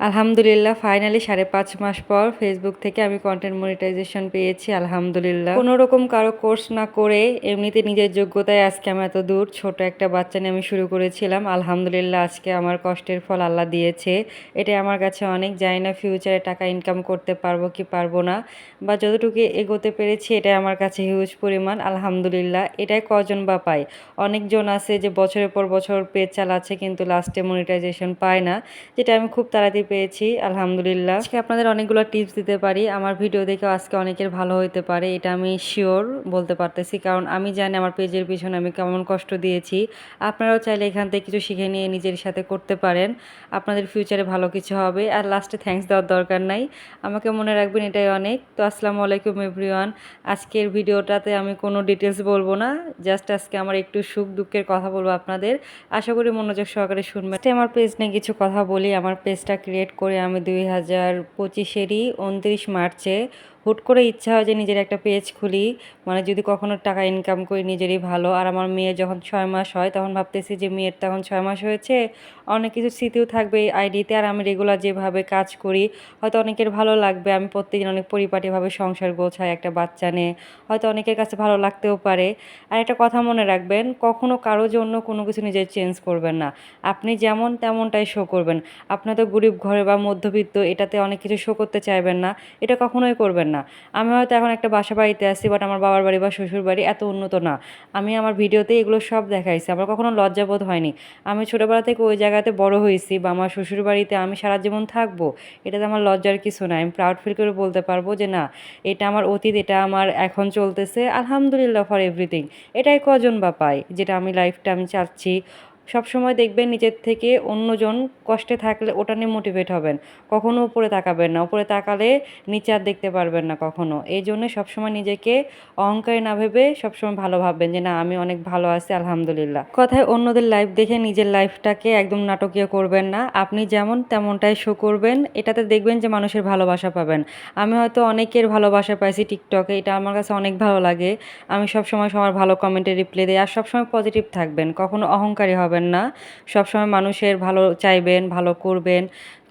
আলহামদুলিল্লাহ ফাইনালি ৫.৫ মাস পর ফেসবুক থেকে আমি কন্টেন্ট মনিটাইজেশন পেয়েছি আলহামদুলিল্লাহ। কোনো রকম কারো কোর্স না করে এমনিতে নিজের যোগ্যতায় আজকে আমি এত দূর ছোট একটা বাচ্চা নিয়ে আমি শুরু করেছিলাম। আলহামদুলিল্লাহ আজকে আমার কষ্টের ফল আল্লাহ দিয়েছে। এটাই আমার কাছে অনেক, জানি না ফিউচারে টাকা ইনকাম করতে পারবো কি পারবো না, বা যতটুকু এগোতে পেরেছি এটাই আমার কাছে হিউজ পরিমাণ আলহামদুলিল্লাহ। এটাই কজন বা পায়। অনেকজন আছে যে বছরের পর বছর পেজ চালাচ্ছে কিন্তু লাস্টে মনিটাইজেশন পায় না, যেটা আমি খুব তাড়াতাড়ি পেয়েছি আলহামদুলিল্লাহ। আজকে আপনাদের অনেকগুলো টিপস দিতে পারি, আমার ভিডিও দেখেও আজকে অনেকের ভালো হতে পারে, এটা আমি শিওর বলতে পারতেছি, কারণ আমি জানি আমার পেজের পিছনে আমি কেমন কষ্ট দিয়েছি। আপনারাও চাইলে এখান থেকে কিছু শিখে নিয়ে নিজের সাথে করতে পারেন, আপনাদের ফিউচারে ভালো কিছু হবে। আর লাস্টে থ্যাঙ্কস দেওয়ার দরকার নাই, আমাকে মনে রাখবেন, এটাই অনেক। তো আসসালামু আলাইকুম এভরিওয়ান। আজকের ভিডিওটাতে আমি কোনো ডিটেলস বলবো না, জাস্ট আজকে আমার একটু সুখ দুঃখের কথা বলবো আপনাদের, আশা করি মনোযোগ সহকারে শুনবেন। আমার পেজ নিয়ে কিছু কথা বলি। আমার পেজটা ক্রিয়েট করে আমি 2025-এরই 29 মার্চে হুট করে ইচ্ছা হয় যে নিজের একটা পেজ খুলি, মানে যদি কখনো টাকা ইনকাম করি নিজেরই ভালো। আর আমার মেয়ে যখন 6 মাস হয় তখন ভাবতেছি যে মেয়ের তখন 6 মাস হয়েছে, অনেক কিছু স্মৃতিও থাকবে এই আইডিতে, আর আমি রেগুলার যেভাবে কাজ করি হয়তো অনেকের ভালো লাগবে। আমি প্রত্যেকদিন অনেক পরিপাটিভাবে সংসার গোছাই একটা বাচ্চা নিয়ে, হয়তো অনেকের কাছে ভালো লাগতেও পারে। আর একটা কথা মনে রাখবেন, কখনো কারোর জন্য কোনো কিছু নিজের চেঞ্জ করবেন না, আপনি যেমন তেমনটাই শো করবেন। আপনার তো গরিব ঘরে বা মধ্যবিত্ত, এটাতে অনেক কিছু শো করতে চাইবেন না, এটা কখনোই করবেন না। আমি হয়তো এখন একটা বাসা বাড়িতে আছি, বাট আমার বাবার বাড়ি বা শ্বশুর বাড়ি এত উন্নত না। আমি আমার ভিডিওতে এগুলো সব দেখাইছি, আমার কখনো লজ্জাবোধ হয়নি। আমি ছোটোবেলা থেকে ওই জায়গাতে বড় হয়েছি, বা আমার শ্বশুর বাড়িতে আমি সারা জীবন থাকবো, এটাতে আমার লজ্জার কিছু নাই। আমি প্রাউড ফিল করে বলতে পারবো যে না, এটা আমার অতীত, এটা আমার এখন চলতেছে, আলহামদুলিল্লাহ ফর এভরিথিং। এটাই কজন বা পায়, যেটা আমি লাইফটা আমি চাচ্ছি। সবসময় দেখবেন নিজের থেকে অন্যজন কষ্টে থাকলে ওটা নিয়ে মোটিভেট হবেন, কখনো উপরে তাকাবেন না, উপরে তাকালে নিচে আর দেখতে পারবেন না কখনো। এই জন্য সবসময় নিজেকে অহংকারী না ভেবে সবসময় ভালো ভাববেন যে না, আমি অনেক ভালো আছি আলহামদুলিল্লাহ। কথায় অন্যদের লাইফ দেখে নিজের লাইফটাকে একদম নাটকীয় করবেন না, আপনি যেমন তেমনটাই শো করবেন, এটাতে দেখবেন যে মানুষের ভালোবাসা পাবেন। আমি হয়তো অনেকের ভালোবাসা পাইছি টিকটকে, এটা আমার কাছে অনেক ভালো লাগে। আমি সবসময় সবার ভালো কমেন্টে রিপ্লাই দিই। আর সবসময় পজিটিভ থাকবেন, কখনো অহংকারী হবেন না, সবসময় মানুষের ভালো চাইবেন, ভালো করবেন,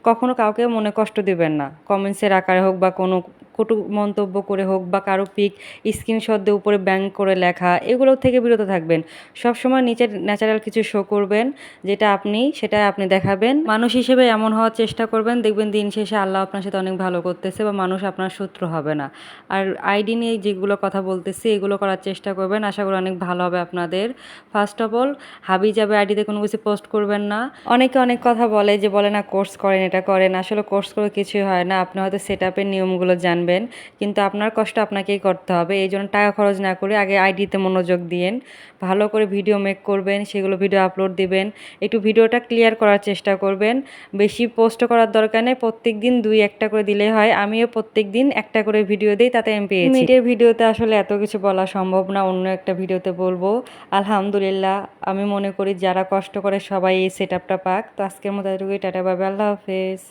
কখনো কাউকে মনে কষ্ট দিবেন না। কমেন্টসের আকারে হোক বা কোনো কটু মন্তব্য করে হোক, বা কারো পিক স্ক্রিনশট দিয়ে উপরে ব্যাঙ্ক করে লেখা, এগুলো থেকে বিরত থাকবেন। সবসময় নিচের ন্যাচারাল কিছু শো করবেন, যেটা আপনি সেটাই আপনি দেখাবেন। মানুষ হিসেবে এমন হওয়ার চেষ্টা করবেন, দেখবেন দিন শেষে আল্লাহ আপনার সাথে অনেক ভালো করতেছে, বা মানুষ আপনার শত্রু হবে না। আর আইডি নিয়ে যেগুলো কথা বলতেছি এগুলো করার চেষ্টা করবেন, আশা করি অনেক ভালো হবে আপনাদের। ফার্স্ট অফ অল, হাবি যাবে আইডিতে কোনো কিছু পোস্ট করবেন না। অনেকে অনেক কথা বলে যে, বলে না কোর্স করেন, এটা করেন, আসলে কোর্স করে কিছুই হয় না। আপনি হয়তো সেট আপের নিয়মগুলো জানবেন, কিন্তু আপনার কষ্ট আপনাকেই করতে হবে। এই জন্য টাকা খরচ না করে আগে আইডিতে মনোযোগ দিন, ভালো করে ভিডিও মেক করবেন, সেগুলো ভিডিও আপলোড দিবেন, একটু ভিডিওটা ক্লিয়ার করার চেষ্টা করবেন। বেশি পোস্ট করার দরকার নেই, প্রত্যেক দিন 2-1টা করে দিলেই হয়। আমিও প্রত্যেক দিন একটা করে ভিডিও দিই, তাতে আমি পেয়েছি। মিটের ভিডিওতে আসলে এত কিছু বলা সম্ভব না, অন্য একটা ভিডিওতে বলবো। আলহামদুলিল্লাহ, আমি মনে করি যারা কষ্ট করে সবাই এই সেট আপটা পাক। তো আজকের মতো এটুকুই, টাটা বাই বাই, আল্লাহ হাফেজ।